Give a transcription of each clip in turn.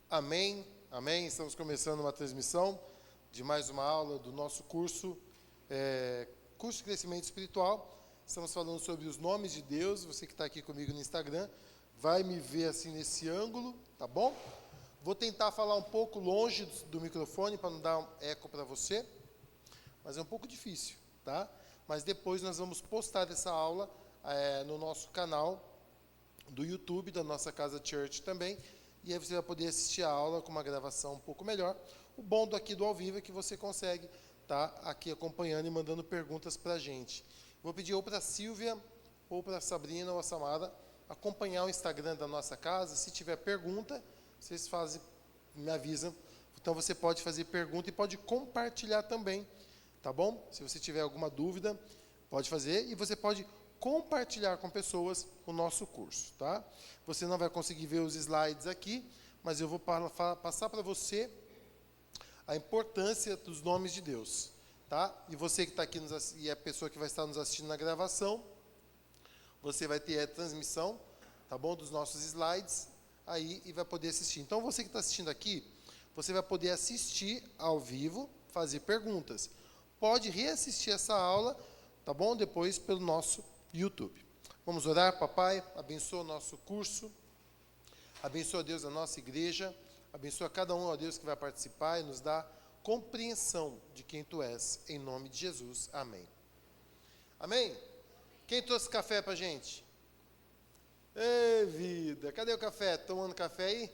Amém, amém. Estamos começando uma transmissão de mais uma aula do nosso curso de crescimento espiritual. Estamos falando sobre os nomes de Deus. Você que está aqui comigo no Instagram vai me ver assim nesse ângulo, tá bom? Vou tentar falar um pouco longe do microfone para não dar um eco para você, mas é um pouco difícil, tá? Mas depois nós vamos postar essa aula no nosso canal do YouTube, da nossa Casa Church também, e aí você vai poder assistir a aula com uma gravação um pouco melhor. O bom aqui do ao vivo é que você consegue estar aqui acompanhando e mandando perguntas para a gente. Vou pedir ou para a Silvia, ou para a Sabrina ou a Samara acompanhar o Instagram da nossa casa. Se tiver pergunta, vocês me avisam. Então você pode fazer pergunta e pode compartilhar também, tá bom? Se você tiver alguma dúvida, pode fazer, e você pode compartilhar com pessoas o nosso curso, tá? Você não vai conseguir ver os slides aqui, mas eu vou passar para você a importância dos nomes de Deus, tá? E você que está aqui, e a pessoa que vai estar nos assistindo na gravação, você vai ter a transmissão, tá bom? Dos nossos slides aí e vai poder assistir. Então, você que está assistindo aqui, você vai poder assistir ao vivo, fazer perguntas. Pode reassistir essa aula, tá bom? Depois pelo nosso YouTube. Vamos orar, papai, abençoa o nosso curso, abençoa, Deus, a nossa igreja, abençoa cada um, ó Deus, que vai participar e nos dá compreensão de quem Tu és, em nome de Jesus, amém. Amém? Quem trouxe café pra gente? Ei, vida, cadê o café? Tomando café aí?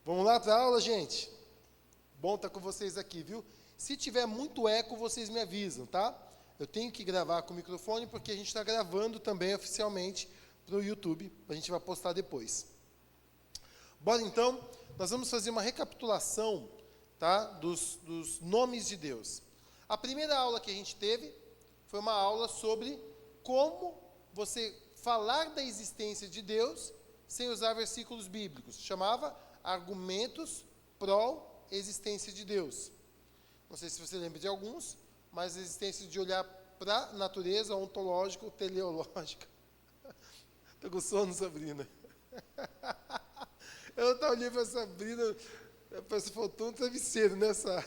Vamos lá para a aula, gente? Bom estar com vocês aqui, viu? Se tiver muito eco, vocês me avisam, tá? Eu tenho que gravar com o microfone, porque a gente está gravando também oficialmente para o YouTube. A gente vai postar depois. Bora então, nós vamos fazer uma recapitulação, tá, dos nomes de Deus. A primeira aula que a gente teve foi uma aula sobre como você falar da existência de Deus sem usar versículos bíblicos. Chamava Argumentos pró-existência de Deus. Não sei se você lembra de alguns, mas a existência de olhar para a natureza ontológica, teleológica. Estou com sono, Sabrina. Eu estava olhando para a Sabrina, parece que faltou um travesseiro nessa.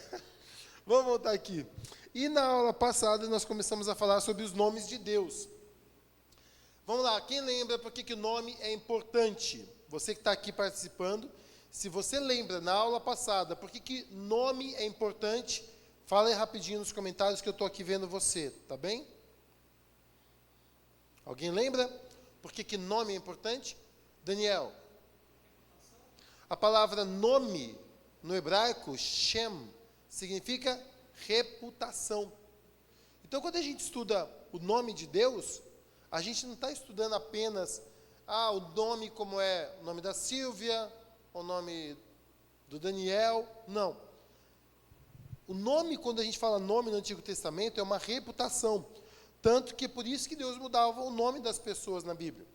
Vamos voltar aqui. E na aula passada nós começamos a falar sobre os nomes de Deus. Vamos lá, quem lembra por que o nome é importante? Você que está aqui participando, se você lembra na aula passada por que nome é importante, fala aí rapidinho nos comentários que eu estou aqui vendo você, tá bem? Alguém lembra por que nome é importante? Daniel. A palavra nome, no hebraico, Shem, significa reputação. Então, quando a gente estuda o nome de Deus, a gente não está estudando apenas o nome como é o nome da Silvia, o nome do Daniel, não. O nome, quando a gente fala nome no Antigo Testamento, é uma reputação. Tanto que é por isso que Deus mudava o nome das pessoas na Bíblia.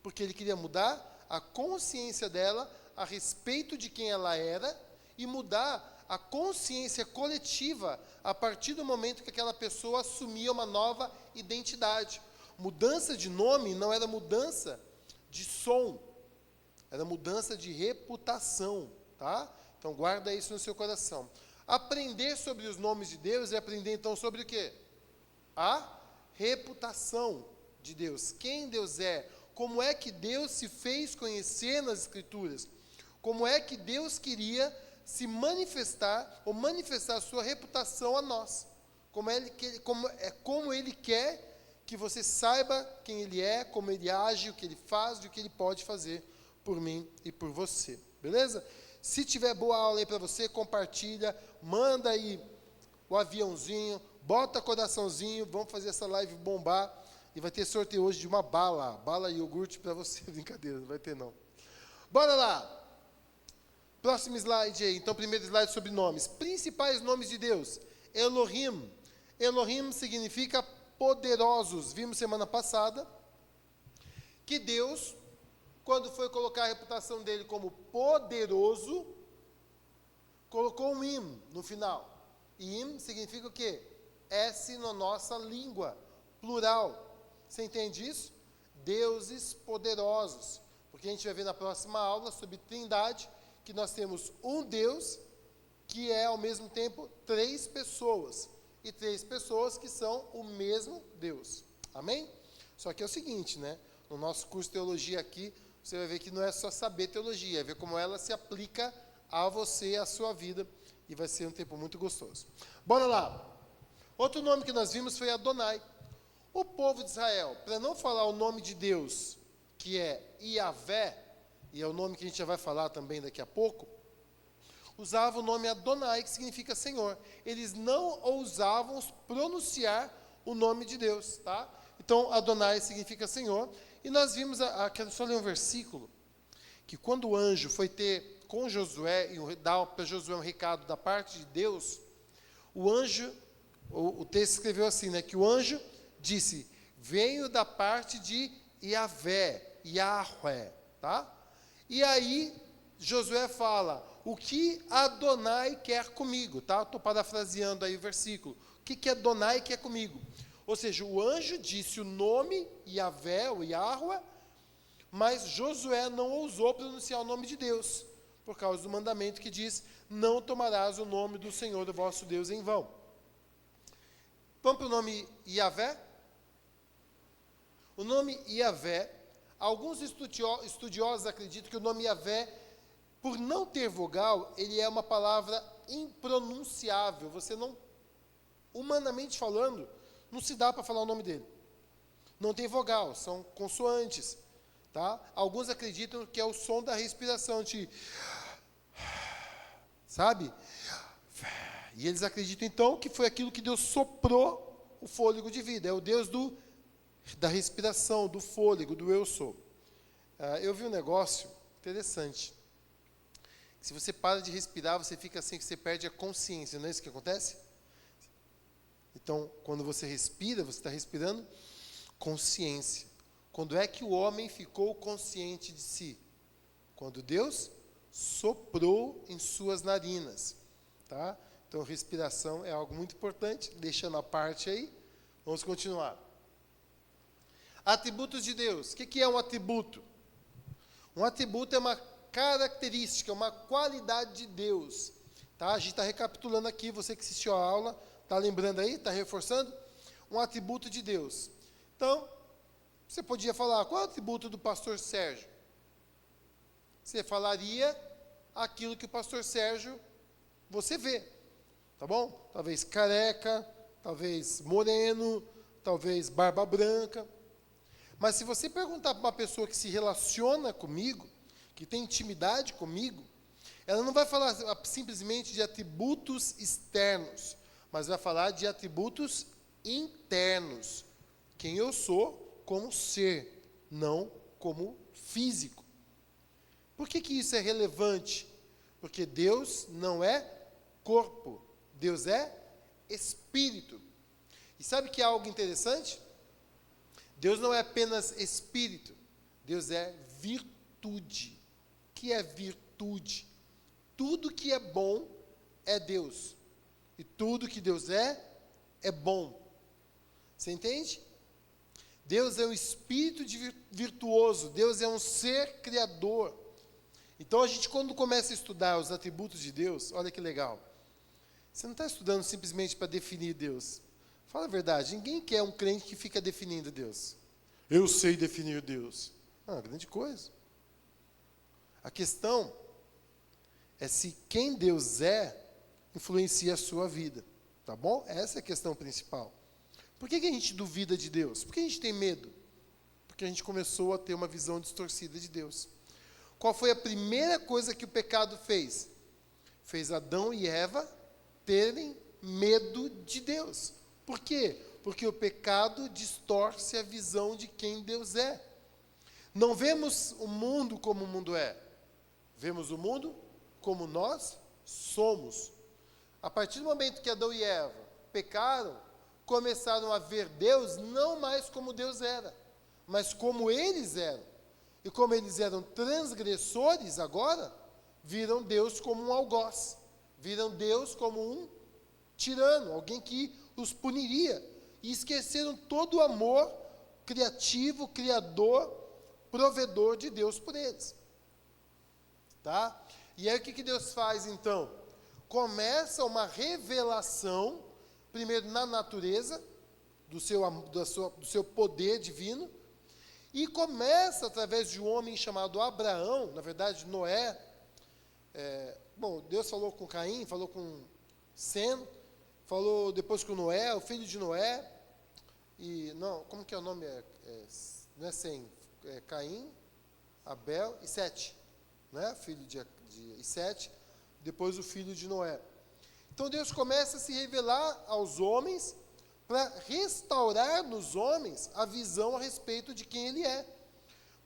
Porque Ele queria mudar a consciência dela a respeito de quem ela era e mudar a consciência coletiva a partir do momento que aquela pessoa assumia uma nova identidade. Mudança de nome não era mudança de som, era mudança de reputação, tá? Então guarda isso no seu coração. Aprender sobre os nomes de Deus é aprender então sobre o quê? A reputação de Deus. Quem Deus é? Como é que Deus se fez conhecer nas Escrituras? Como é que Deus queria se manifestar ou manifestar a sua reputação a nós? Como Ele quer que você saiba quem Ele é, como Ele age, o que Ele faz e o que Ele pode fazer por mim e por você. Beleza? Se tiver boa aula aí para você, compartilha, manda aí o aviãozinho, bota coraçãozinho, vamos fazer essa live bombar. E vai ter sorteio hoje de uma bala iogurte para você. Brincadeira, não vai ter não. Bora lá! Próximo slide aí. Então, primeiro slide sobre nomes. Principais nomes de Deus. Elohim. Elohim significa poderosos. Vimos semana passada que Deus, quando foi colocar a reputação dele como poderoso, colocou um im no final. E im significa o quê? S na nossa língua, plural. Você entende isso? Deuses poderosos. Porque a gente vai ver na próxima aula sobre Trindade, que nós temos um Deus que é, ao mesmo tempo, 3 pessoas. E 3 pessoas que são o mesmo Deus. Amém? Só que é o seguinte, né? No nosso curso de teologia aqui, você vai ver que não é só saber teologia, é ver como ela se aplica a você, à sua vida, e vai ser um tempo muito gostoso. Bora lá. Outro nome que nós vimos foi Adonai. O povo de Israel, para não falar o nome de Deus, que é Iavé, e é o nome que a gente já vai falar também daqui a pouco, usava o nome Adonai, que significa Senhor. Eles não ousavam pronunciar o nome de Deus, tá? Então, Adonai significa Senhor. E nós vimos, quero só ler um versículo, que quando o anjo foi ter com Josué, e dar para Josué um recado da parte de Deus, o anjo, o texto escreveu assim, né, que o anjo disse, venho da parte de Iavé, Yahweh, tá? E aí, Josué fala, o que Adonai quer comigo, tá? Estou parafraseando aí o versículo. O que Adonai quer comigo? Ou seja, o anjo disse o nome, Yahvé, ou Yahweh, mas Josué não ousou pronunciar o nome de Deus, por causa do mandamento que diz, não tomarás o nome do Senhor, do vosso Deus, em vão. Vamos para o nome Yahvé? O nome Yahvé, alguns estudiosos acreditam que o nome Yahvé, por não ter vogal, ele é uma palavra impronunciável. Você não, humanamente falando, não se dá para falar o nome dele. Não tem vogal, são consoantes. Tá? Alguns acreditam que é o som da respiração, de... sabe? E eles acreditam, então, que foi aquilo que Deus soprou o fôlego de vida. É o Deus da respiração, do fôlego, do eu sou. Eu vi um negócio interessante. Se você para de respirar, você fica assim, que você perde a consciência, não é isso que acontece? Então, quando você respira, você está respirando consciência. Quando é que o homem ficou consciente de si? Quando Deus soprou em suas narinas. Tá? Então, respiração é algo muito importante, deixando a parte aí. Vamos continuar. Atributos de Deus. O que é um atributo? Um atributo é uma característica, uma qualidade de Deus. Tá? A gente está recapitulando aqui, você que assistiu a aula, está lembrando aí, está reforçando? Um atributo de Deus. Então, você podia falar, qual é o atributo do pastor Sérgio? Você falaria aquilo que o pastor Sérgio, você vê. Tá bom? Talvez careca, talvez moreno, talvez barba branca. Mas se você perguntar para uma pessoa que se relaciona comigo, que tem intimidade comigo, ela não vai falar simplesmente de atributos externos, mas vai falar de atributos internos. Quem eu sou como ser, não como físico. Por que isso é relevante? Porque Deus não é corpo, Deus é espírito. E sabe que é algo interessante? Deus não é apenas espírito, Deus é virtude. O que é virtude? Tudo que é bom é Deus. E tudo que Deus é bom. Você entende? Deus é um espírito virtuoso, Deus é um ser criador. Então a gente, quando começa a estudar os atributos de Deus, olha que legal. Você não está estudando simplesmente para definir Deus. Fala a verdade, ninguém quer um crente que fica definindo Deus. Eu sei definir Deus. Grande coisa. A questão é se quem Deus é, influencia a sua vida. Tá bom? Essa é a questão principal. Por que a gente duvida de Deus? Por que a gente tem medo? Porque a gente começou a ter uma visão distorcida de Deus. Qual foi a primeira coisa que o pecado fez? Fez Adão e Eva terem medo de Deus. Por quê? Porque o pecado distorce a visão de quem Deus é. Não vemos o mundo como o mundo é. Vemos o mundo como nós somos. A partir do momento que Adão e Eva pecaram, começaram a ver Deus não mais como Deus era, mas como eles eram. E como eles eram transgressores agora, viram Deus como um algoz. Viram Deus como um tirano, alguém que os puniria. E esqueceram todo o amor criativo, criador, provedor de Deus por eles. Tá? E aí o que Deus faz então? Começa uma revelação, primeiro na natureza, do seu poder divino, e começa através de um homem chamado Abraão, na verdade Noé. Deus falou com Caim, falou com Sem, falou depois com Noé, o filho de Noé, como que é o nome? Não é Sem, é Caim, Abel e Sete, né? Filho e Sete, depois o filho de Noé. Então Deus começa a se revelar aos homens para restaurar nos homens a visão a respeito de quem Ele é.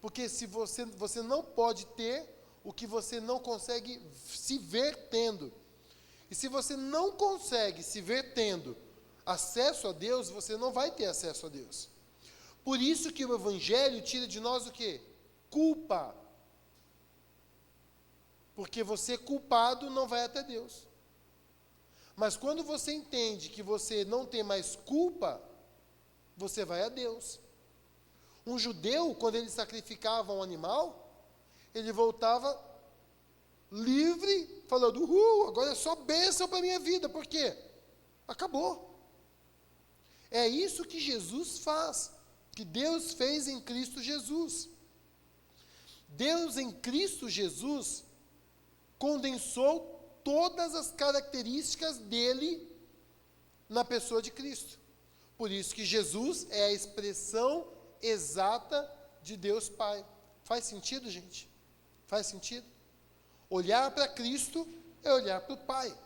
Porque se você não pode ter o que você não consegue se ver tendo. E se você não consegue se ver tendo acesso a Deus, você não vai ter acesso a Deus. Por isso que o Evangelho tira de nós o quê? Culpa. Porque você culpado não vai até Deus. Mas quando você entende que você não tem mais culpa, você vai a Deus. Um judeu, quando ele sacrificava um animal, ele voltava livre, falando, agora é só bênção para a minha vida. Por quê? Acabou. É isso que Jesus faz, que Deus fez em Cristo Jesus. Deus em Cristo Jesus condensou todas as características dele na pessoa de Cristo. Por isso que Jesus é a expressão exata de Deus Pai. Faz sentido, gente? Faz sentido? Olhar para Cristo é olhar para o Pai.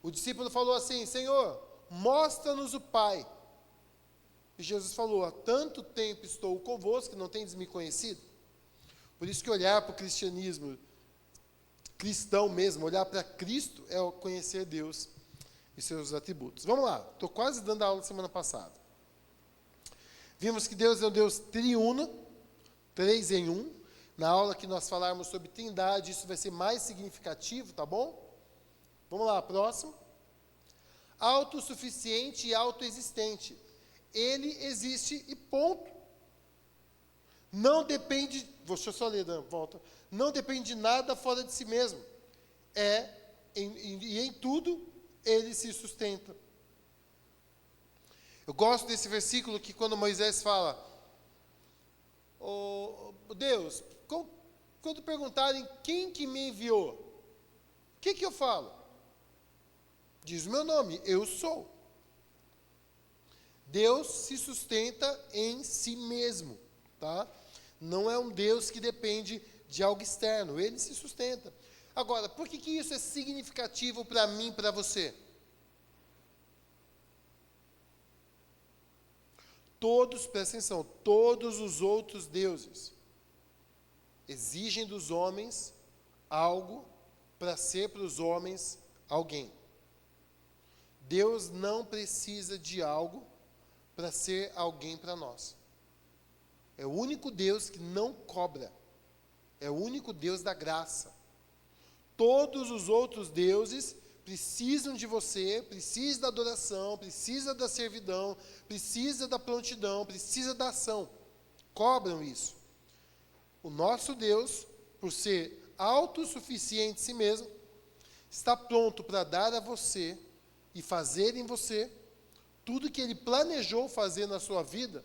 O discípulo falou assim, Senhor, mostra-nos o Pai. E Jesus falou, há tanto tempo estou convosco que não tendes me conhecido. Por isso que olhar para o cristianismo cristão mesmo, olhar para Cristo é conhecer Deus e seus atributos. Vamos lá, estou quase dando a aula semana passada. Vimos que Deus é um Deus triuno, 3 em 1. Na aula que nós falarmos sobre trindade, isso vai ser mais significativo, tá bom? Vamos lá, próximo. Autossuficiente e autoexistente. Ele existe e ponto. Não depende, deixa eu só ler, volta. Não depende de nada fora de si mesmo. E em tudo, ele se sustenta. Eu gosto desse versículo que quando Moisés fala, Deus, quando perguntarem quem que me enviou, o que eu falo? Diz o meu nome, eu sou. Deus se sustenta em si mesmo, tá? Não é um Deus que depende de algo externo, ele se sustenta. Agora, por que isso é significativo para mim e para você? Presta atenção, todos os outros deuses exigem dos homens algo para ser para os homens alguém. Deus não precisa de algo para ser alguém para nós. É o único Deus que não cobra. É o único Deus da graça. Todos os outros deuses precisam de você, precisam da adoração, precisam da servidão, precisam da prontidão, precisam da ação. Cobram isso. O nosso Deus, por ser autossuficiente em si mesmo, está pronto para dar a você e fazer em você tudo que Ele planejou fazer na sua vida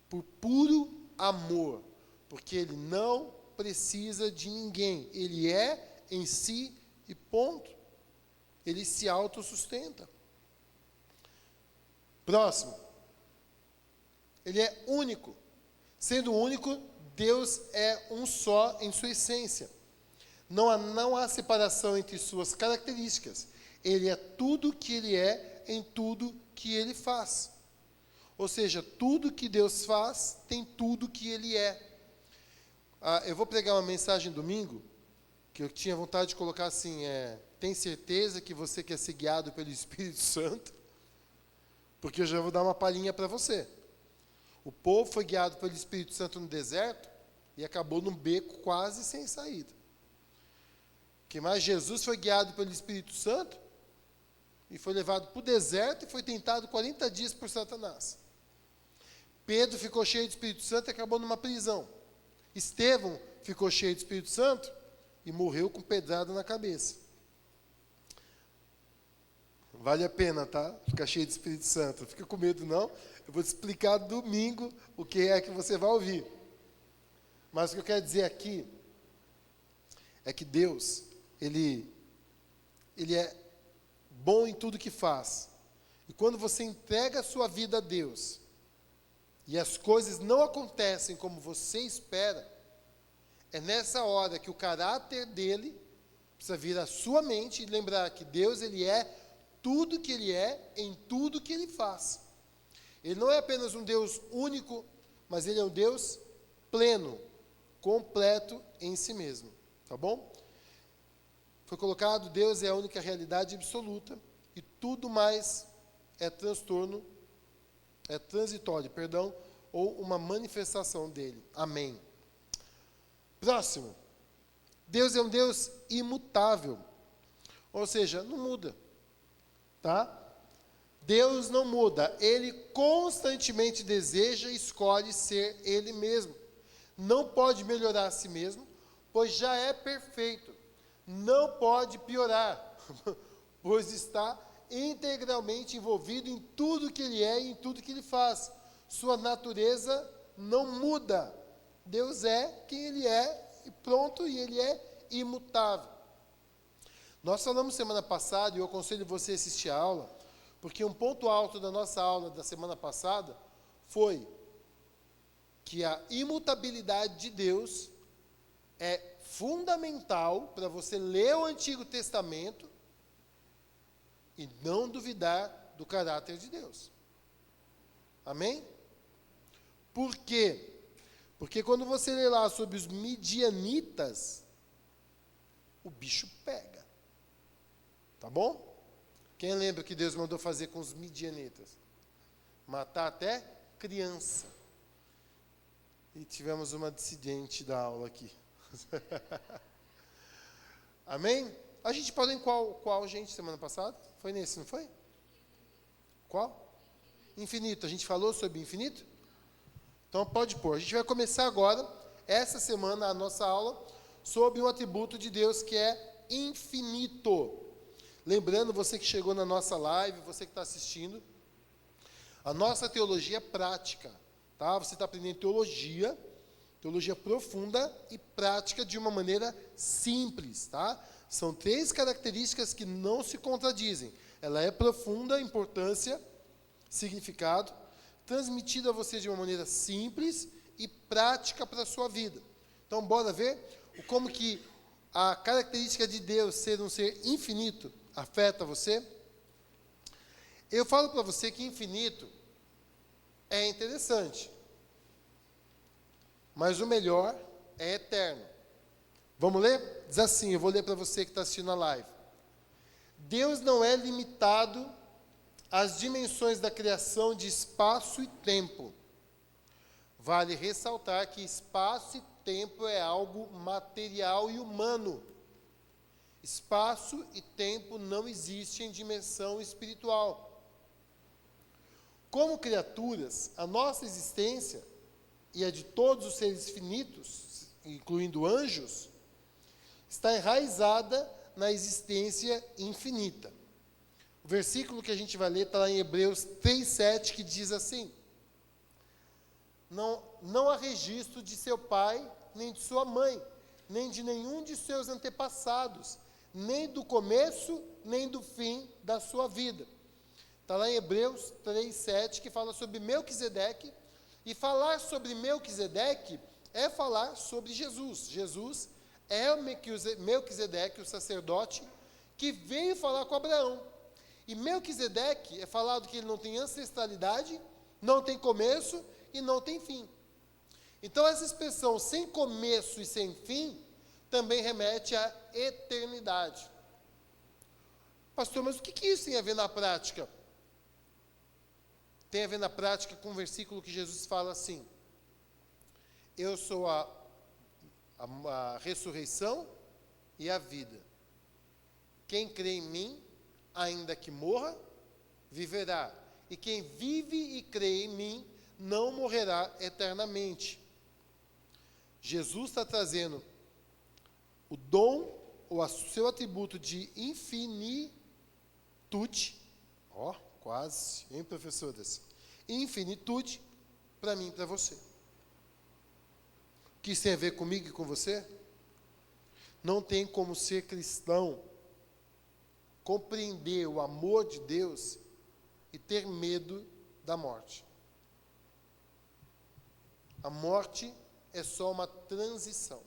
por puro amor, porque Ele não precisa de ninguém. Ele é em si e ponto. Ele se autossustenta. Próximo. Ele é único. Sendo único, Deus é um só em sua essência. Não há separação entre suas características. Ele é tudo que Ele é em tudo que Ele faz. Ou seja, tudo que Deus faz tem tudo que Ele é. Eu vou pregar uma mensagem domingo, que eu tinha vontade de colocar assim, tem certeza que você quer ser guiado pelo Espírito Santo? Porque eu já vou dar uma palhinha para você. O povo foi guiado pelo Espírito Santo no deserto e acabou num beco quase sem saída. Mas Jesus foi guiado pelo Espírito Santo e foi levado para o deserto e foi tentado 40 dias por Satanás. Pedro ficou cheio do Espírito Santo e acabou numa prisão. Estevão ficou cheio do Espírito Santo, e morreu com pedrada na cabeça. Vale a pena, tá? Ficar cheio de Espírito Santo. Não fica com medo, não. Eu vou te explicar domingo o que é que você vai ouvir. Mas o que eu quero dizer aqui é que Deus, Ele é bom em tudo que faz. E quando você entrega a sua vida a Deus, e as coisas não acontecem como você espera, é nessa hora que o caráter dele precisa vir à sua mente e lembrar que Deus, Ele é tudo que Ele é em tudo que Ele faz. Ele não é apenas um Deus único, mas Ele é um Deus pleno, completo em si mesmo. Tá bom? Foi colocado, Deus é a única realidade absoluta e tudo mais é transitório, ou uma manifestação dele. Amém. Próximo. Deus é um Deus imutável, ou seja, não muda. Tá? Deus não muda, Ele constantemente deseja e escolhe ser Ele mesmo. Não pode melhorar a si mesmo, pois já é perfeito. Não pode piorar, pois está integralmente envolvido em tudo que Ele é e em tudo que Ele faz. Sua natureza não muda. Deus é quem Ele é e pronto, e Ele é imutável. Nós falamos semana passada, e eu aconselho você a assistir a aula, porque um ponto alto da nossa aula da semana passada foi que a imutabilidade de Deus é fundamental para você ler o Antigo Testamento e não duvidar do caráter de Deus. Amém? Por quê? Porque quando você lê lá sobre os midianitas, o bicho pega. Tá bom? Quem lembra o que Deus mandou fazer com os midianitas? Matar até criança. E tivemos uma dissidente da aula aqui. Amém? A gente parou em qual, gente, semana passada? Foi nesse, não foi? Qual? Infinito. A gente falou sobre infinito? Então pode pôr. A gente vai começar agora, essa semana, a nossa aula, sobre um atributo de Deus que é infinito. Lembrando, você que chegou na nossa live, você que está assistindo, a nossa teologia é prática, tá? Você está aprendendo teologia profunda e prática de uma maneira simples, tá? São 3 características que não se contradizem. Ela é profunda, importância, significado, transmitida a você de uma maneira simples e prática para a sua vida. Então, bora ver como que a característica de Deus ser um ser infinito afeta você? Eu falo para você que infinito é interessante, mas o melhor é eterno. Vamos ler? Diz assim, eu vou ler para você que está assistindo a live. Deus não é limitado às dimensões da criação de espaço e tempo. Vale ressaltar que espaço e tempo é algo material e humano. Espaço e tempo não existem em dimensão espiritual. Como criaturas, a nossa existência, e a de todos os seres finitos, incluindo anjos, está enraizada na existência infinita. O versículo que a gente vai ler está lá em Hebreus 3,7, que diz assim: não há registro de seu pai, nem de sua mãe, nem de nenhum de seus antepassados, nem do começo, nem do fim da sua vida. Está lá em Hebreus 3,7, que fala sobre Melquisedeque, e falar sobre Melquisedeque é falar sobre Jesus. Jesus é o Melquisedeque, o sacerdote, que veio falar com Abraão. E Melquisedeque é falado que ele não tem ancestralidade, não tem começo e não tem fim. Então, essa expressão sem começo e sem fim também remete à eternidade. Pastor, mas o que isso tem a ver na prática? Tem a ver na prática com um versículo que Jesus fala assim: eu sou a ressurreição e a vida. Quem crê em mim, ainda que morra, viverá. E quem vive e crê em mim, não morrerá eternamente. Jesus está trazendo o dom ou o seu atributo de infinitude, quase, hein, professoras? Infinitude para mim e para você. O que isso tem a ver comigo e com você? Não tem como ser cristão compreender o amor de Deus e ter medo da morte. A morte é só uma transição.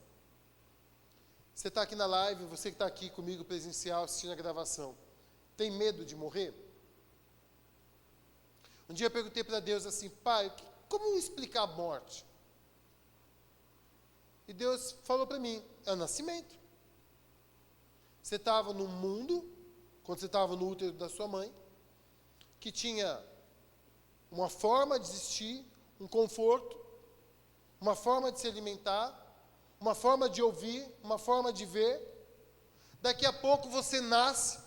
Você está aqui na live, você que está aqui comigo presencial, assistindo a gravação, tem medo de morrer? Um dia eu perguntei para Deus assim, Pai, como explicar a morte? E Deus falou para mim, é o nascimento. Você estava no mundo, quando você estava no útero da sua mãe, que tinha uma forma de existir, um conforto, uma forma de se alimentar, uma forma de ouvir, uma forma de ver. Daqui a pouco você nasce,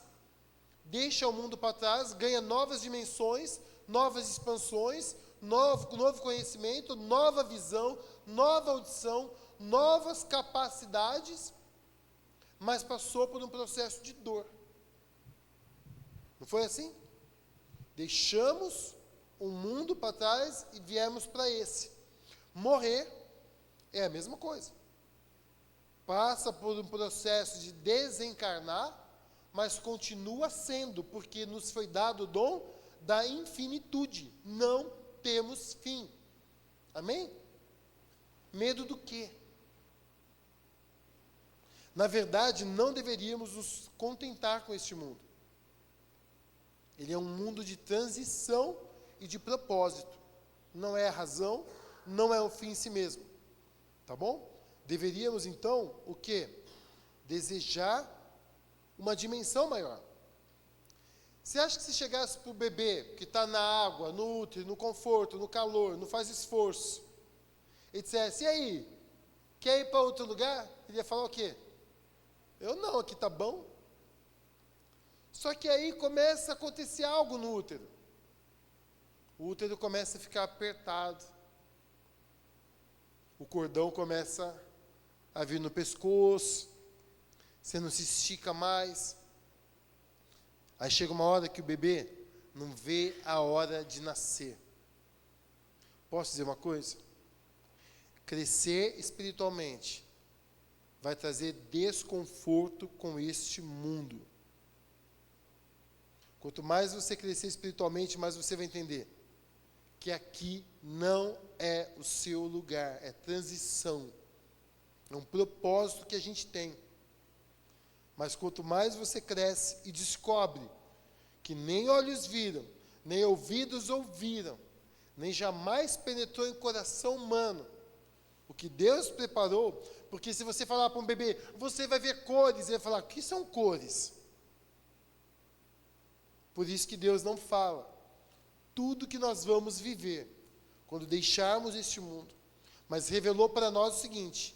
deixa o mundo para trás, ganha novas dimensões, novas expansões, novo conhecimento, nova visão, nova audição, novas capacidades, mas passou por um processo de dor. Não foi assim? Deixamos o mundo para trás e viemos para esse. Morrer é a mesma coisa. Passa por um processo de desencarnar, mas continua sendo, porque nos foi dado o dom da infinitude. Não temos fim. Amém? Medo do quê? Na verdade, não deveríamos nos contentar com este mundo. Ele é um mundo de transição e de propósito. Não é a razão, não é o fim em si mesmo. Tá bom? Deveríamos, então, o quê? Desejar uma dimensão maior. Você acha que se chegasse para o bebê, que está na água, no útero, no conforto, no calor, não faz esforço, e dissesse, e aí, quer ir para outro lugar? Ele ia falar o quê? Eu não, aqui está bom. Só que aí começa a acontecer algo no útero. O útero começa a ficar apertado. O cordão começa a vir no pescoço. Você não se estica mais. Aí chega uma hora que o bebê não vê a hora de nascer. Posso dizer uma coisa? Crescer espiritualmente vai trazer desconforto com este mundo. Quanto mais você crescer espiritualmente, mais você vai entender que aqui não é o seu lugar, é transição. É um propósito que a gente tem. Mas quanto mais você cresce e descobre que nem olhos viram, nem ouvidos ouviram, nem jamais penetrou em coração humano, o que Deus preparou, porque se você falar para um bebê, você vai ver cores, ele vai falar, o que são cores? Por isso que Deus não fala tudo que nós vamos viver quando deixarmos este mundo, mas revelou para nós o seguinte,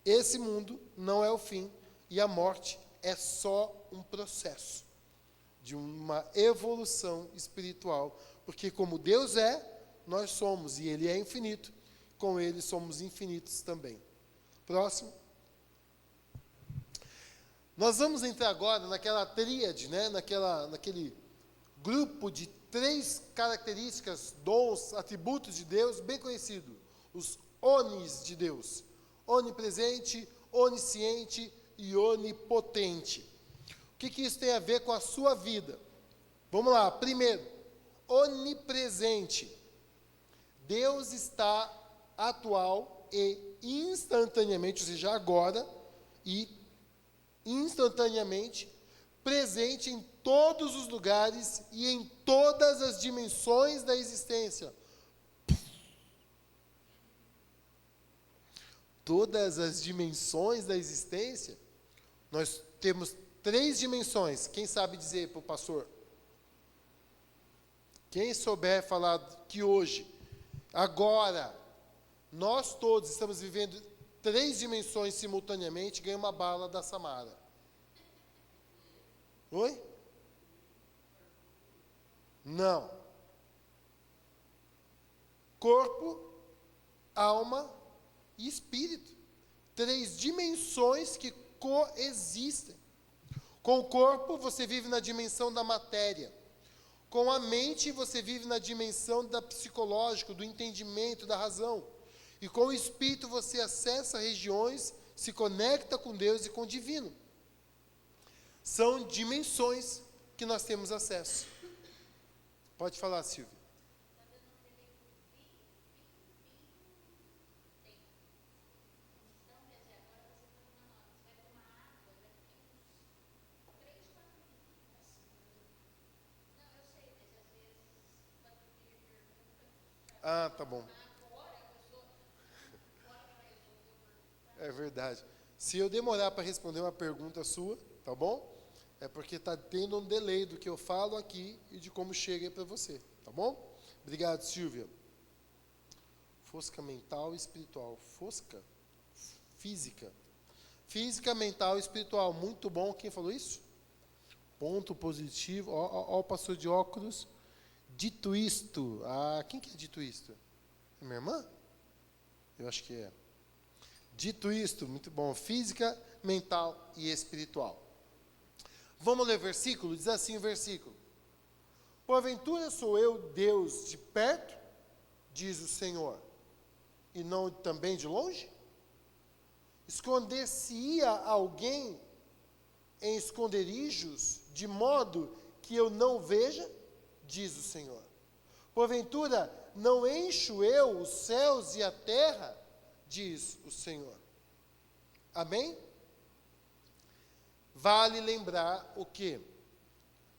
esse mundo não é o fim e a morte é só um processo de uma evolução espiritual, porque como Deus é, nós somos, e Ele é infinito, com Ele somos infinitos também. Próximo. Nós vamos entrar agora naquela tríade, né? naquele grupo de 3 características, dons, atributos de Deus, bem conhecido. Os onis de Deus. Onipresente, onisciente e onipotente. O que isso tem a ver com a sua vida? Vamos lá. Primeiro, onipresente. Deus está atual e instantaneamente, ou seja, agora e instantaneamente, presente em todos os lugares e em todas as dimensões da existência. Todas as dimensões da existência, nós temos 3 dimensões. Quem sabe dizer para o pastor? Quem souber falar que hoje, agora, nós todos estamos vivendo 3 dimensões simultaneamente, ganha uma bala da Samara. Oi? Não. Corpo, alma e espírito. três dimensões que coexistem. Com o corpo, você vive na dimensão da matéria. Com a mente, você vive na dimensão da psicológica, do entendimento, da razão. E com o espírito, você acessa regiões, se conecta com Deus e com o divino. São dimensões que nós temos acesso. Pode falar, Silvia. Ah, tá bom. É verdade. Se eu demorar para responder uma pergunta sua, tá bom? É porque está tendo um delay do que eu falo aqui e de como chega para você, tá bom? Obrigado, Silvia. Fosca mental e espiritual. Fosca? Física. Física, mental e espiritual. Muito bom. Quem falou isso? Ponto positivo. Ó, o pastor de óculos. Dito isto. Ah, quem que é dito isto? É minha irmã? Eu acho que é. Dito isto, muito bom. Física, mental e espiritual. Vamos ler o versículo? Diz assim o versículo. Porventura sou eu Deus de perto, diz o Senhor, e não também de longe? Esconder-se-ia alguém em esconderijos, de modo que eu não veja, diz o Senhor. Porventura não encho eu os céus e a terra, diz o Senhor. Amém? Vale lembrar o quê?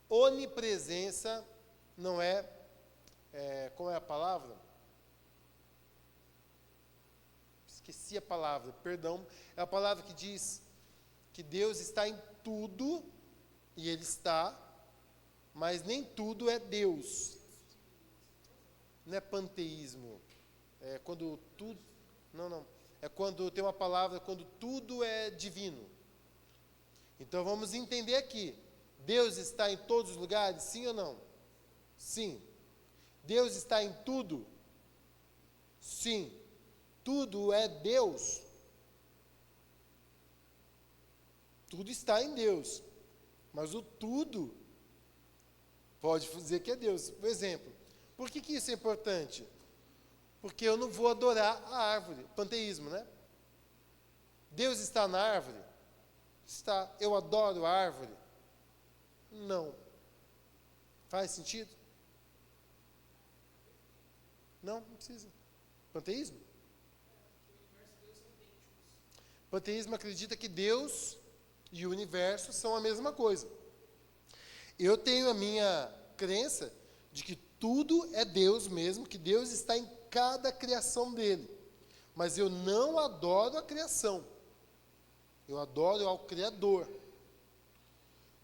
Onipresença não como é a palavra? Esqueci a palavra, perdão. É a palavra que diz que Deus está em tudo, e Ele está, mas nem tudo é Deus. Não é panteísmo. É quando tudo... Não. É quando tem uma palavra, quando tudo é divino. Então vamos entender aqui. Deus está em todos os lugares, sim ou não? Sim. Deus está em tudo? Sim. Tudo é Deus. Tudo está em Deus. Mas o tudo pode dizer que é Deus. Por exemplo, por que isso é importante? Porque eu não vou adorar a árvore. Panteísmo, né? Deus está na árvore? Está. Eu adoro a árvore? Não. Faz sentido? Não precisa. Panteísmo? Panteísmo acredita que Deus e o universo são a mesma coisa. Eu tenho a minha crença de que tudo é Deus mesmo, que Deus está em cada criação dele. Mas eu não adoro a criação. Eu adoro ao Criador.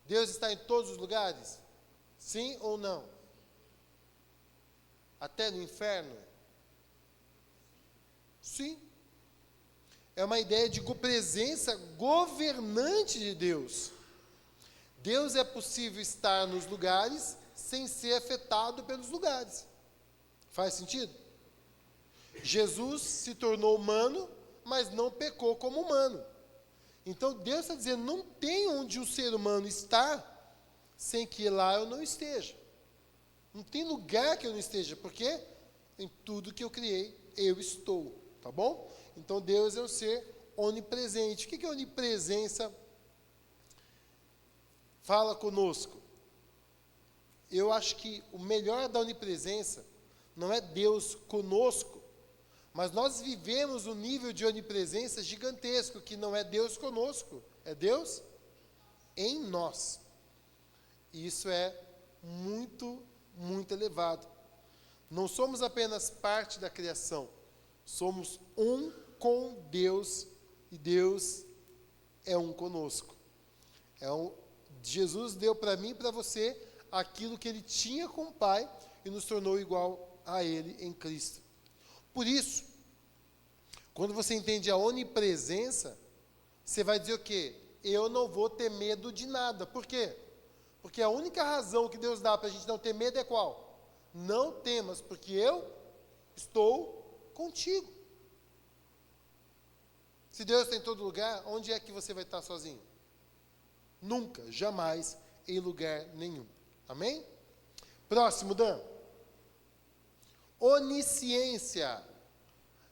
Deus está em todos os lugares? Sim ou não? Até no inferno? Sim. É uma ideia de presença governante de Deus. Deus é possível estar nos lugares sem ser afetado pelos lugares. Faz sentido? Jesus se tornou humano, mas não pecou como humano. Então Deus está dizendo, não tem onde um ser humano está sem que lá eu não esteja. Não tem lugar que eu não esteja, porque em tudo que eu criei, eu estou. Tá bom? Então Deus é um ser onipresente. O que é onipresença? Fala conosco. Eu acho que o melhor da onipresença não é Deus conosco, mas nós vivemos um nível de onipresença gigantesco, que não é Deus conosco, é Deus em nós. E isso é muito, muito elevado. Não somos apenas parte da criação, somos um com Deus, e Deus é um conosco. Jesus deu para mim e para você aquilo que Ele tinha com o Pai, e nos tornou igual a Ele em Cristo. Por isso, quando você entende a onipresença, você vai dizer o quê? Eu não vou ter medo de nada. Por quê? Porque a única razão que Deus dá para a gente não ter medo é qual? Não temas, porque eu estou contigo. Se Deus está em todo lugar, onde é que você vai estar sozinho? Nunca, jamais, em lugar nenhum. Amém? Próximo, Dan. Onisciência.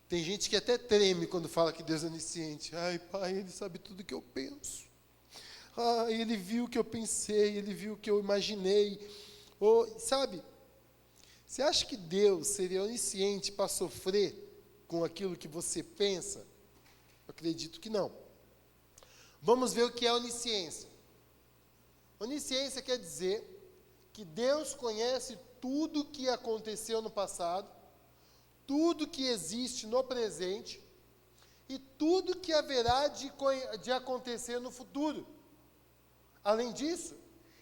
Tem gente que até treme quando fala que Deus é onisciente. Ai, Pai, Ele sabe tudo que eu penso. Ai, Ele viu o que eu pensei, Ele viu o que eu imaginei. Sabe, você acha que Deus seria onisciente para sofrer com aquilo que você pensa? Eu acredito que não. Vamos ver o que é onisciência. Onisciência quer dizer que Deus conhece tudo o que aconteceu no passado, tudo que existe no presente e tudo que haverá de acontecer no futuro. Além disso,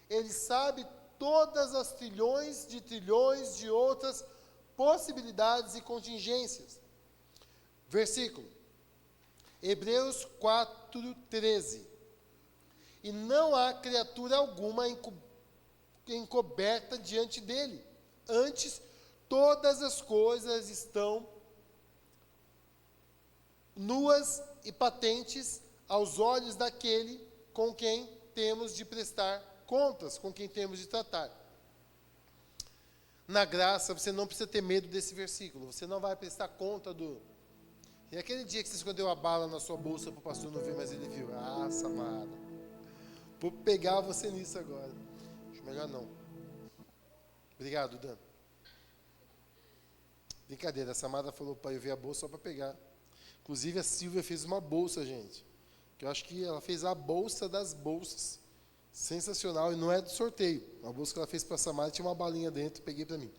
Ele sabe todas as trilhões de outras possibilidades e contingências. Versículo, Hebreus 4:13. E não há criatura alguma encoberta diante dele. Antes, todas as coisas estão nuas e patentes aos olhos daquele com quem temos de prestar contas, com quem temos de tratar. Na graça, você não precisa ter medo desse versículo. Você não vai prestar conta do... E aquele dia que você escondeu a bala na sua bolsa para o pastor não ver, mas ele viu. Ah, Samara, vou pegar você nisso agora. Acho melhor não. Obrigado, Dan. Brincadeira, a Samara falou para eu ver a bolsa só para pegar. Inclusive a Silvia fez uma bolsa, gente. Que eu acho que ela fez a bolsa das bolsas. Sensacional, e não é do sorteio. Uma bolsa que ela fez para a Samara, tinha uma balinha dentro, peguei para mim.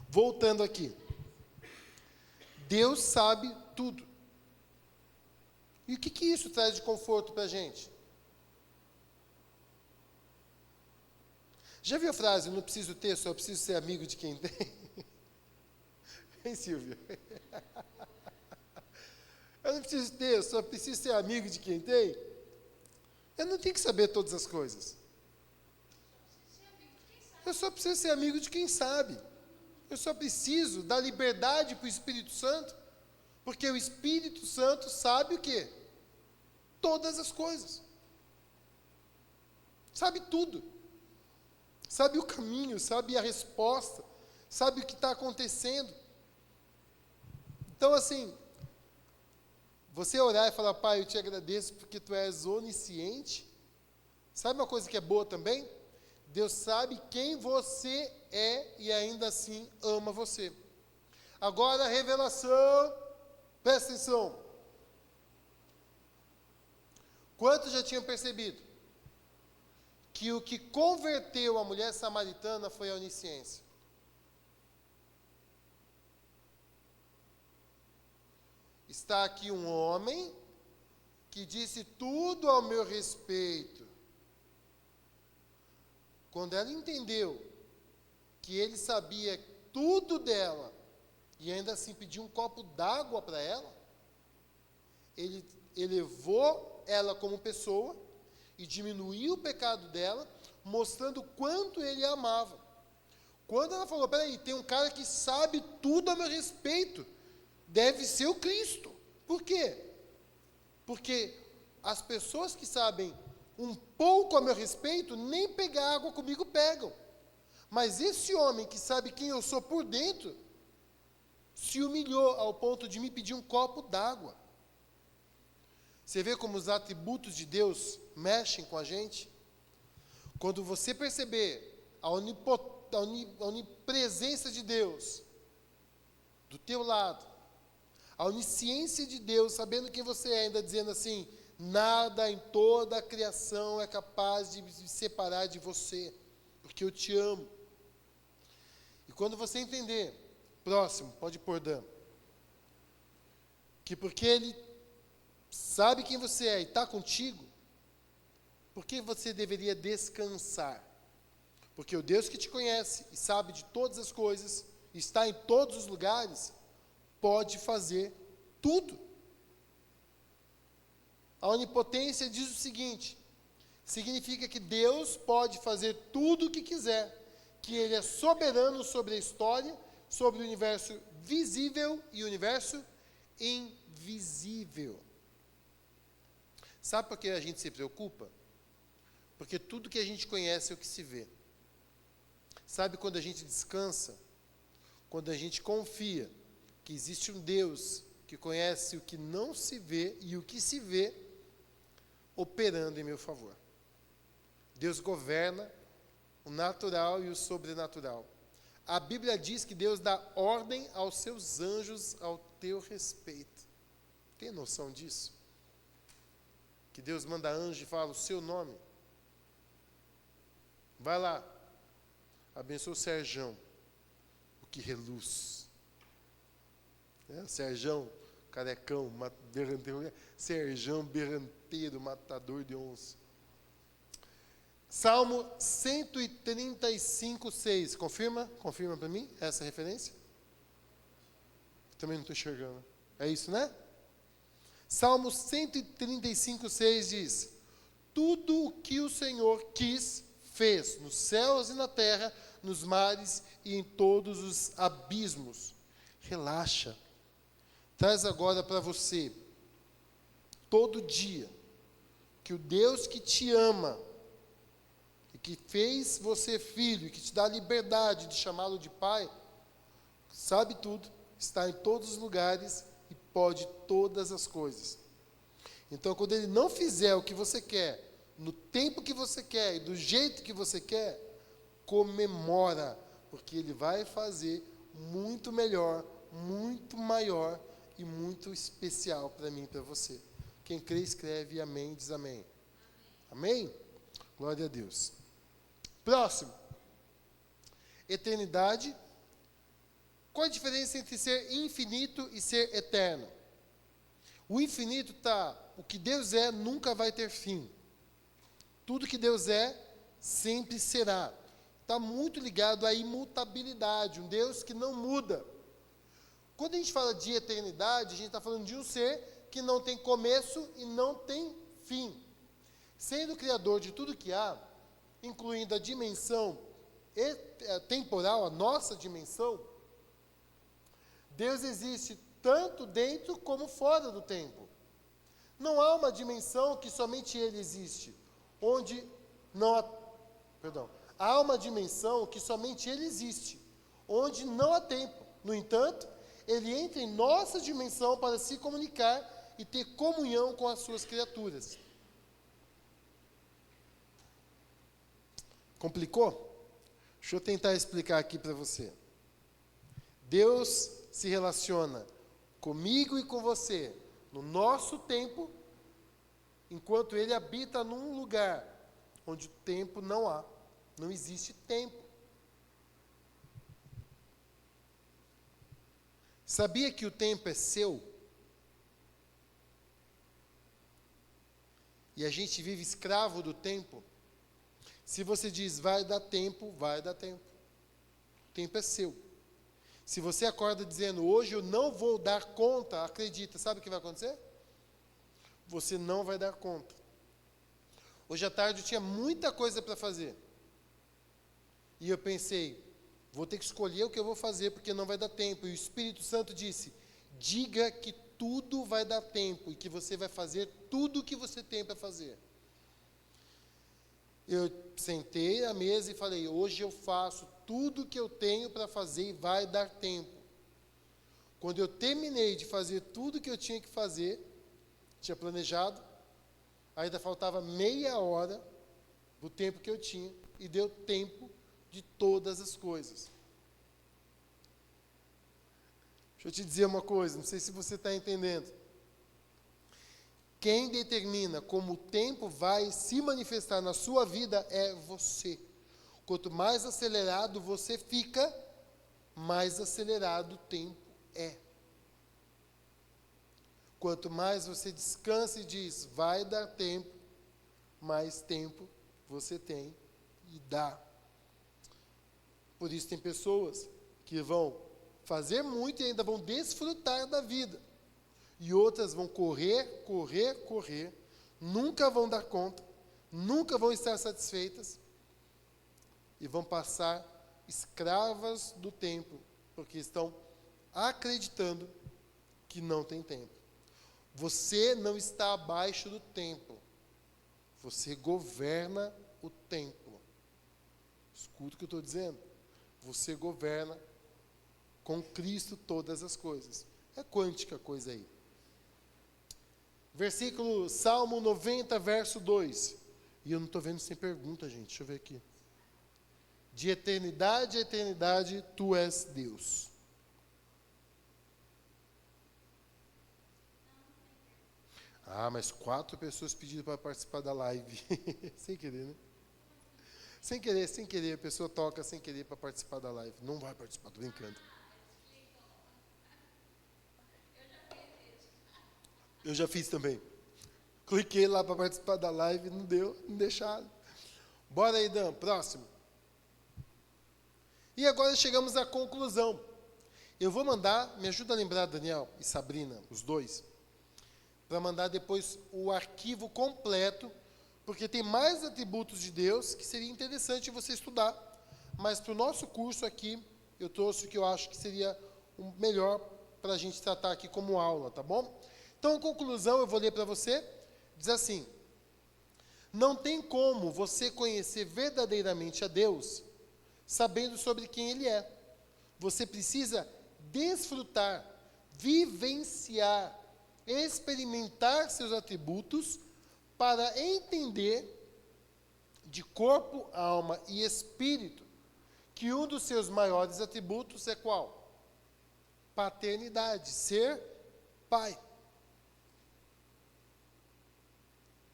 Voltando aqui. Deus sabe tudo. E o que isso traz de conforto para a gente? Já viu a frase, não preciso ter, só preciso ser amigo de quem tem? Hein, Silvia? Eu não preciso ter, eu só preciso ser amigo de quem tem? Eu não tenho que saber todas as coisas. Eu só preciso ser amigo de quem sabe. Eu só preciso dar liberdade para o Espírito Santo, porque o Espírito Santo sabe o quê? Todas as coisas. Sabe tudo. Sabe o caminho, sabe a resposta, sabe o que está acontecendo. Então, assim, você orar e falar, Pai, eu te agradeço porque tu és onisciente. Sabe uma coisa que é boa também? Deus sabe quem você é e ainda assim ama você. Agora a revelação, presta atenção. Quantos já tinham percebido que o que converteu a mulher samaritana foi a onisciência? Está aqui um homem que disse tudo ao meu respeito. Quando ela entendeu que ele sabia tudo dela e ainda assim pediu um copo d'água para ela, ele elevou ela como pessoa e diminuiu o pecado dela, mostrando quanto ele a amava. Quando ela falou, peraí, tem um cara que sabe tudo a meu respeito, deve ser o Cristo. Por quê? Porque as pessoas que sabem um pouco a meu respeito, nem pegar água comigo pegam. Mas esse homem que sabe quem eu sou por dentro, se humilhou ao ponto de me pedir um copo d'água. Você vê como os atributos de Deus mexem com a gente? Quando você perceber a onipresença de Deus do teu lado, a onisciência de Deus, sabendo quem você é, ainda dizendo assim, nada em toda a criação é capaz de me separar de você, porque eu te amo. E quando você entender, próximo, pode pôr Dan, que porque Ele sabe quem você é e está contigo, por que você deveria descansar? Porque o Deus que te conhece e sabe de todas as coisas, está em todos os lugares, pode fazer tudo. A onipotência diz o seguinte, significa que Deus pode fazer tudo o que quiser, que Ele é soberano sobre a história, sobre o universo visível e o universo invisível. Sabe por que a gente se preocupa? Porque tudo que a gente conhece é o que se vê. Sabe quando a gente descansa? Quando a gente confia que existe um Deus que conhece o que não se vê e o que se vê operando em meu favor. Deus governa o natural e o sobrenatural. A Bíblia diz que Deus dá ordem aos seus anjos ao teu respeito. Tem noção disso? Que Deus manda anjo e fala o seu nome. Vai lá, abençoa o Serjão, o que reluz. Serjão, carecão, berranteiro, Serjão, berranteiro, matador de onça. Salmo 135, 6. Confirma? Confirma para mim essa referência? Também não estou enxergando. É isso, né? Salmo 135, 6 diz: tudo o que o Senhor quis, fez, nos céus e na terra, nos mares e em todos os abismos. Relaxa. Traz agora para você, todo dia, que o Deus que te ama, e que fez você filho, e que te dá a liberdade de chamá-lo de pai, sabe tudo, está em todos os lugares e pode todas as coisas. Então, quando ele não fizer o que você quer, no tempo que você quer e do jeito que você quer, comemora, porque ele vai fazer muito melhor, muito maior e muito especial para mim e para você. Quem crê, escreve amém, diz amém. Amém? Glória a Deus. Próximo. Eternidade. Qual a diferença entre ser infinito e ser eterno? O infinito está, o que Deus é nunca vai ter fim. Tudo que Deus é, sempre será. Está muito ligado à imutabilidade, um Deus que não muda. Quando a gente fala de eternidade, a gente está falando de um ser que não tem começo e não tem fim. Sendo o criador de tudo que há, incluindo a dimensão temporal, a nossa dimensão, Deus existe tanto dentro como fora do tempo. Não há uma dimensão que somente Ele existe, onde não há... Há uma dimensão que somente Ele existe, onde não há tempo. No entanto, Ele entra em nossa dimensão para se comunicar e ter comunhão com as suas criaturas. Complicou? Deixa eu tentar explicar aqui para você. Deus se relaciona comigo e com você no nosso tempo, enquanto Ele habita num lugar onde o tempo não há. Não existe tempo. Sabia que o tempo é seu? E a gente vive escravo do tempo? Se você diz, vai dar tempo, vai dar tempo. O tempo é seu. Se você acorda dizendo, hoje eu não vou dar conta, acredita, sabe o que vai acontecer? Você não vai dar conta. Hoje à tarde eu tinha muita coisa para fazer. E eu pensei, vou ter que escolher o que eu vou fazer, porque não vai dar tempo. E o Espírito Santo disse, diga que tudo vai dar tempo, e que você vai fazer tudo o que você tem para fazer. Eu sentei à mesa e falei, hoje eu faço tudo o que eu tenho para fazer e vai dar tempo. Quando eu terminei de fazer tudo o que eu tinha que fazer, tinha planejado, ainda faltava meia hora do tempo que eu tinha, e deu tempo de todas as coisas. Deixa eu te dizer uma coisa, não sei se você está entendendo. Quem determina como o tempo vai se manifestar na sua vida é você. Quanto mais acelerado você fica, mais acelerado o tempo é. Quanto mais você descansa e diz, vai dar tempo, mais tempo você tem e dá. Por isso tem pessoas que vão fazer muito e ainda vão desfrutar da vida. E outras vão correr, nunca vão dar conta, nunca vão estar satisfeitas e vão passar escravas do tempo, porque estão acreditando que não tem tempo. Você não está abaixo do tempo. Você governa o templo. Escuta o que eu estou dizendo. Você governa com Cristo todas as coisas. É quântica a coisa aí. Versículo, Salmo 90, verso 2. E eu não estou vendo sem pergunta, gente. Deixa eu ver aqui. De eternidade a eternidade, tu és Deus. Mas 4 pessoas pediram para participar da live. Sem querer, né? Sem querer. A pessoa toca sem querer para participar da live. Não vai participar, estou brincando. Eu já fiz também. Cliquei lá para participar da live, não deu, não deixaram. Bora aí, Dan, próximo. E agora chegamos à conclusão. Eu vou mandar, me ajuda a lembrar, Daniel e Sabrina, os dois, para mandar depois o arquivo completo, porque tem mais atributos de Deus que seria interessante você estudar. Mas para o nosso curso aqui, eu trouxe o que eu acho que seria o melhor para a gente tratar aqui como aula, tá bom? Então, a conclusão, eu vou ler para você, diz assim: não tem como você conhecer verdadeiramente a Deus sabendo sobre quem Ele é. Você precisa desfrutar, vivenciar, experimentar seus atributos para entender de corpo, alma e espírito que um dos seus maiores atributos é qual? Paternidade, ser pai.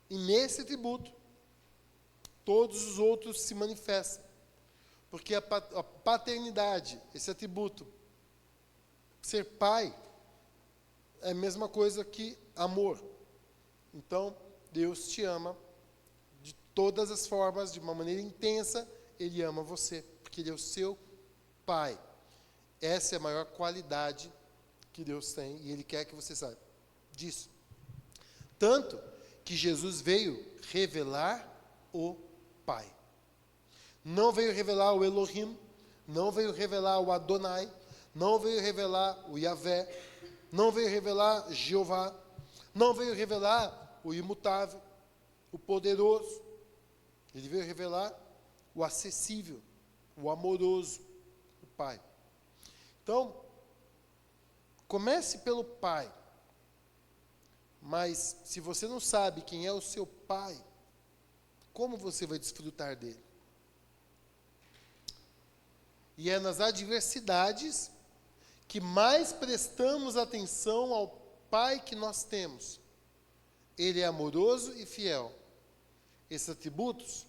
E nesse atributo, todos os outros se manifestam. Porque a paternidade, esse atributo, ser pai, é a mesma coisa que amor. Então, Deus te ama de todas as formas, de uma maneira intensa, Ele ama você, porque Ele é o seu pai. Essa é a maior qualidade que Deus tem, e Ele quer que você saiba disso. Tanto que Jesus veio revelar o Pai. Não veio revelar o Elohim, não veio revelar o Adonai, não veio revelar o Yahvé, não veio revelar Jeová, não veio revelar o imutável, o poderoso. Ele veio revelar o acessível, o amoroso, o Pai. Então, comece pelo Pai. Mas, se você não sabe quem é o seu Pai, como você vai desfrutar dele? E é nas adversidades que mais prestamos atenção ao Pai que nós temos. Ele é amoroso e fiel. Esses atributos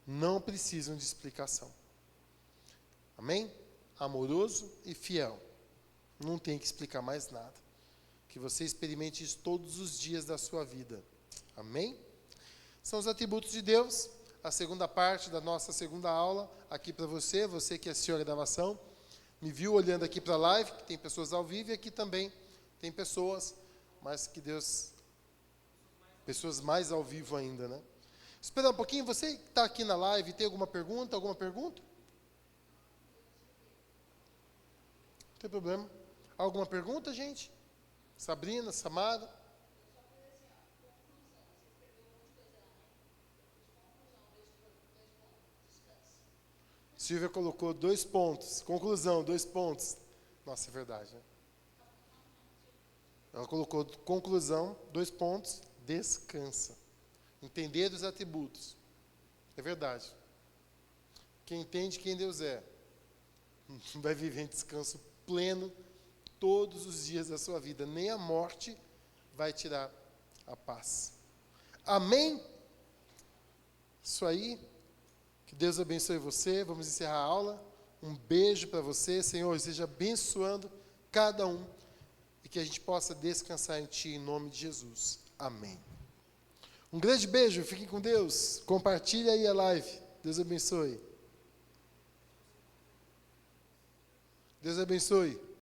não precisam de explicação. Amém? Amoroso e fiel. Não tem que explicar mais nada. Que você experimente isso todos os dias da sua vida. Amém? São os atributos de Deus. A segunda parte da nossa segunda aula, aqui para você, você que assistiu a gravação, me viu olhando aqui para a live, que tem pessoas ao vivo, e aqui também tem pessoas, mas que Deus, pessoas mais ao vivo ainda, né? Espera um pouquinho, você que está aqui na live, tem alguma pergunta? Alguma pergunta? Não tem problema. Alguma pergunta, gente? Sabrina, Samara? Silvia colocou 2 pontos. Conclusão, 2 pontos. Nossa, é verdade, né? Ela colocou conclusão, 2 pontos, descansa. Entender os atributos. É verdade. Quem entende quem Deus é, vai viver em descanso pleno todos os dias da sua vida. Nem a morte vai tirar a paz. Amém? Isso aí. Que Deus abençoe você. Vamos encerrar a aula. Um beijo para você. Senhor, esteja abençoando cada um. E que a gente possa descansar em Ti, em nome de Jesus. Amém. Um grande beijo. Fiquem com Deus. Compartilhe aí a live. Deus abençoe. Deus abençoe.